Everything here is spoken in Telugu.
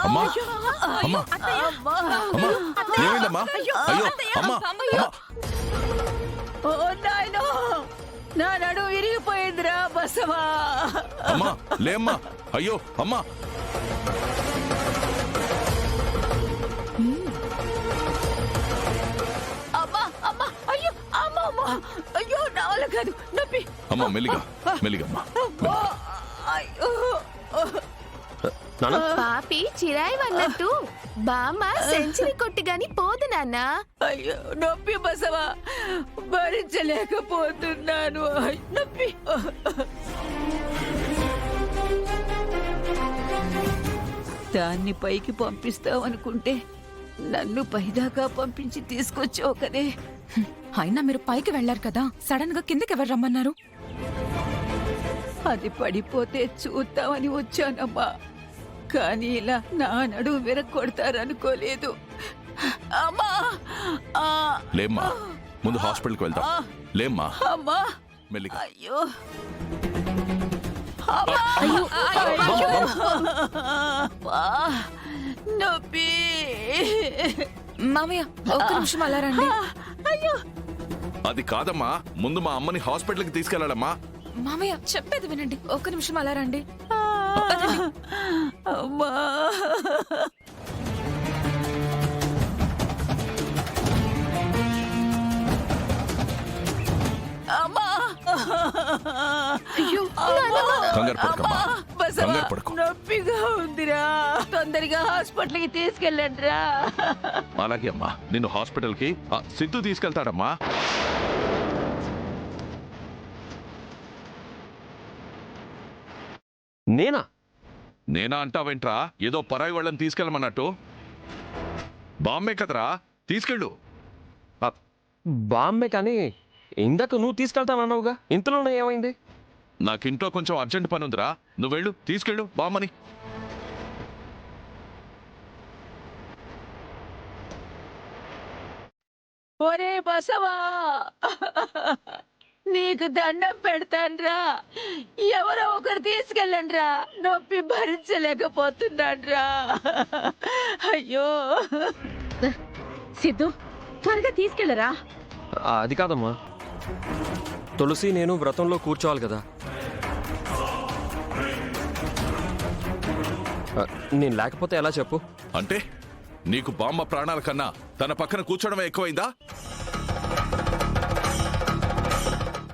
అమ్మా అమ్మా అమ్మా ఏమైందమ్మా? అయ్యో అమ్మా ఓ నాయనో, నా నడుము విరిగిపోయిందిరా బసవా. అమ్మా లేమ్మా. అయ్యో అమ్మా. అమ్మా అమ్మా, అయ్యో అమ్మా అమ్మా, అయ్యో నా వల్ల కాదు, నొప్పి. అమ్మా మెల్లిగా మెల్లిగమ్మా. అయ్యో పాపి చిరాయి వన్నట్టు బామ్మ సెంచరీ కొట్టి గాని పోదు నాన్న. అయ్యో నొప్పి బసవా, భరించలేకపోతున్నాను. నొప్పి. దాన్ని పైకి పంపిస్తావనుకుంటే నన్ను పైదాకా పంపించి తీసుకొచ్చావు కదే. అయినా మీరు పైకి వెళ్లారు కదా, సడన్ గా కిందకి ఎవరు రమ్మన్నారు? అది పడిపోతే చూద్దామని వచ్చానమ్మా, కానీ ఇలా నా నడుము విరగొడతారనుకోలేదు. అమ్మా లేమ్మా, ముందు హాస్పిటల్కి వెళ్తాం. లేమ్మా అమ్మా. మెల్లిగా. అయ్యో నొప్పి. మామయ్య ఒక్క నిమిషం అలా రండి. అయ్యో అది కాదమ్మా, ముందు మా అమ్మని హాస్పిటల్కి తీసుకెళ్ళాలమ్మా. మామయ్య చెప్పేది వినండి, ఒక్క నిమిషం అలా రండి. అమ్మా. అమ్మా. అయ్యో కంగారు పడకమ్మా, బసవా, కంగారు పడకు. నొప్పిగా ఉందిరా, తొందరగా హాస్పిటల్కి తీసుకెళ్ళండి రా. అలాగే అమ్మా, నిన్ను హాస్పిటల్కి సిద్ధు తీసుకెళ్తాడమ్మా. నేనా అంటావేంట్రా? ఏదో పరాయి వాళ్ళని తీసుకెళ్ళమన్నట్టు. బామ్మే కదరా, తీసుకెళ్ళు. బాంబే కానీ ఇందాక నువ్వు తీసుకెళ్తానన్నావుగా, ఇంతలోనే ఏమైంది? నాకింట్లో కొంచెం అర్జెంట్ పని ఉందిరా, నువ్వు వెళ్ళు, తీసుకెళ్ళు బామ్మని. ఒరే బసవా, నీకు దండం పెడతాన్రా, ఎవరో ఒకరు తీసుకెళ్ళండిరా, నొప్పి భరించలేకపోతున్నాన్రా. అయ్యో సిద్ధు, త్వరగా తీసుకెళ్ళరా. అది కాదమ్మా, తులసి నేను వ్రతంలో కూర్చోవాలి కదా. నేను లేకపోతే ఎలా చెప్పు? అంటే నీకు బామ్మ ప్రాణాల కన్నా తన పక్కన కూర్చోవడమే ఎక్కువైందా?